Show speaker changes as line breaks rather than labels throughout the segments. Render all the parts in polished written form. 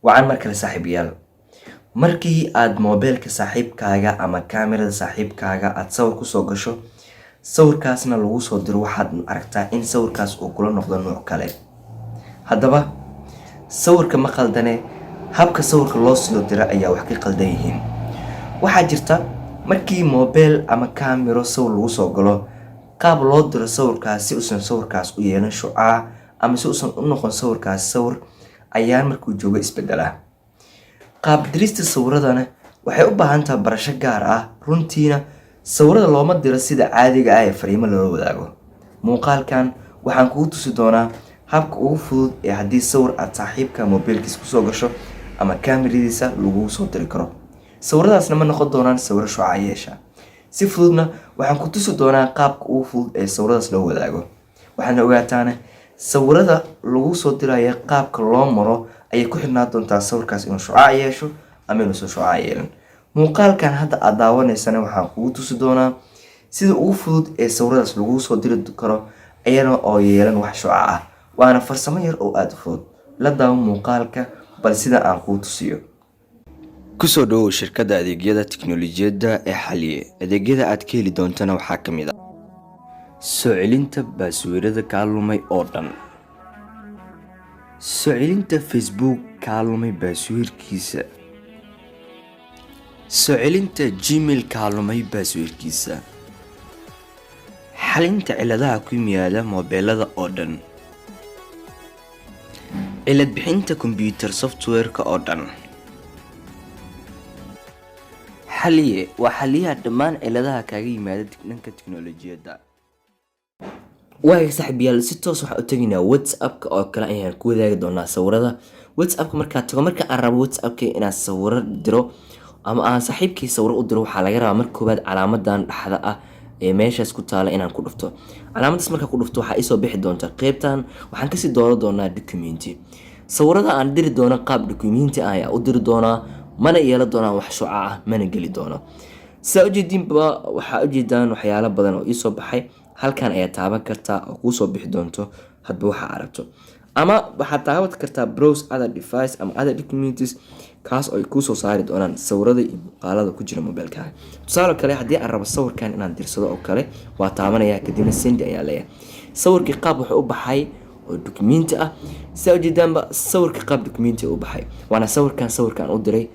Wacan markale saaxiibayaal. Markii aad moobilka saaxiibkaaga ama kaamirada saaxiibkaaga aad sawir ku soo gasho, sawirkaasna lagu soo diro waxaad aragtaa in sawirkaas uu kula noqdo nooc kale. Haddaba sawirka ma qaldane, habka sawirka loo soo diro ayaa wax ka qaldan yihiin. Waxaa jirta markii moobil ama kaamiro sawir lagu soo galo, qaab loo diro sawirkaas si uusan sawirkaas u yeelan shucaac ama si uusan u noqon sawirkaas sawir ayaan markuu joogo isbedela. qaab dirista sawiradana waxay u baahan tahay barasho gaar ah. Runtiina sawirada looma diro sida caadiga ah ee fariimo loo wadaago. Muuqaalkan waxaan kugu tusi doonaa habka ugu fudud ee haddii sawir aad saaxiibka moobilkiisa ku soo gasho ama kaamiradiisa lagu soo diri karo. Sawiradaasna ma noqon doonaan sawir shucaac yeesha. Si fududna waxaan ku tusi doonaa qaabka ugu fudud ee sawiradaas loo wadaago. Waxaana ogaataan sawirada lagu soo dirayo qaabka loo maro ayay ku xirnaan doontaa sawirkaas inuu shucaac yeesho ama inuu shucaac yeelan. Muuqaalkan hadda aad daawanaysana waxaan kugu tusi doonaa sida ugu fudud ee sawiradaas lagu soo diri karo ayana oo yeelan wax shucaac ah. Waana farsamo yar oo aad u fudud. La daawo muuqaalka bal sida aan kugu tusiyo. Kusoo dhawow shirkadda adeegyada tiknoolajiyadda ee Xalliye. Adeegyada aad ka heli doontana waxaa ka mid ah soo celinta baasweerada kaa lumay oo dhan, soo celinta Facebook kaa lumay baasweerkiisa, soo celinta Gmail kaa lumay baasweerkiisa, xalinta ciladaha ku yimaada moobilada oo dhan, cilad bixinta computer software-ka oo dhan. Xalliye waa xaliyaha dhammaan ciladaha kaaga yimaada dhanka tiknoolajiyadda. saaxiibayaal, si toos waxaan u tagnaa WhatsApp-ka oo kale ayaan ku wadaagi doonaa sawirada. WhatsApp-ka marka aan rabo WhatsApp-ka inaan sawiro diro ama aan saaxiibkii sawiro u diro, waxaa laga rabaa marka koowaad calaamadan dhaxda ah ee meeshaas ku taala inaan ku dhufto. Calaamadaas marka ku dhufto waxaa isoo bixi doonta qaybtan. Waxaan kasii dooran doonaa document. Sawirada aan diri doono qaab document ah ayaa u diri doonaa, mana yeelan doonaa wax shucaac ah, mana geli doono. Saa ujeedinba waxaa ujeedaan waxyaalo badan oo isoo baxay. Halkan ayaa taaban kartaa oo kuu soo bixi doonto hadba waxa aragto, ama waxaad taaban kartaa browse other device ama other documents, kaas oo ay kuu soo saari doonaan sawirada iyo muuqaalada ku jira moobilkaaga. Tusaale kale, haddii aan rabo sawirkan inaan dirsado oo kale, waa taabanaya kadibna send ayaa leeyahay. Sawirkii qaab wuxuu u baxay oo document ah. Saa ujeedaanba sawirka qaab document u baxay, waana sawirkan u diray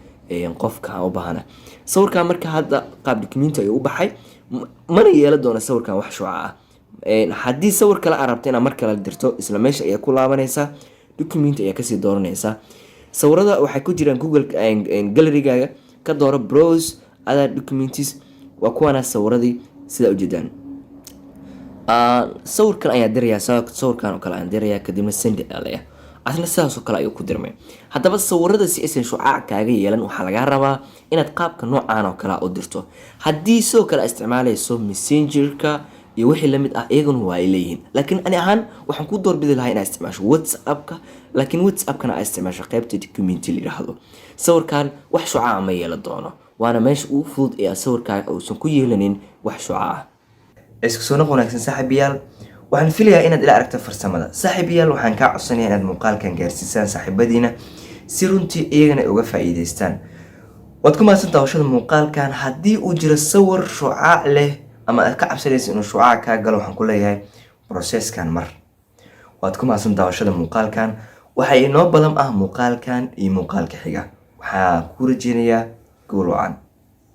qofka u baahana. Sawirkan marka hadda qaab document ayuu u baxay, mana yeelan doona sawirkan wax shucaac ah. Haddii sawir kale aad rabto inaad mar kale dirto, isla meesha ayaa ku laabanaysaa, document ayaa kasii dooranaysaa. Sawirada waxay ku jiraan Google gallery-gaaga, ka dooro browse other documents. waa kuwana sawiradii sida ujeedaan. Sawirkan ayaa dirayaa, sawirkan oo kale aan dirayaa kadibna send ayaa leeyahay. asna sidaas oo kale ayuu ku dirmay. Haddaba sawirada si aysan shucaac kaaga yeelan, waxaa laga rabaa inaad qaabka noocaan oo kale u dirto. Haddii soo kale isticmaalayso Messenger-ka iyo wixii la mid ah, iyaguna waa ay leeyihiin. Laakiin ani ahaan waxaan ku doorbidi lahaa inaad isticmaasho WhatsApp-ka, laakiin WhatsApp-kana aad isticmaasho qaybta document la yiraahdo. Sawirkan wax shucaac ma yeelan doono, waana meesha ugu fudud ee sawirkaaga uusan ku yeelanin wax shucaac. Isku soo noqon wanaagsan saaxiibayaal. Waxaan filayaa inaad ila aragto farsamada. Saaxiibayaal, waxaan ka codsanayaa inaad muuqaalkan gaarsiisaan saaxiibadiina si runtii iyagana uga faa'iideystaan. Waad ku mahadsan daawashada muuqaalkan. Haddii uu jiro sawir shucaac leh ama aad ka cabsanayso inuu shucaac ka galo, waxaan ku leeyahay process-kan mar. Waad ku mahadsan daawashada muuqaalkan. Waxa inoo badan muuqaalkan iyo muuqaalka xiga. Waxaan ku rajeynayaa guul wacan.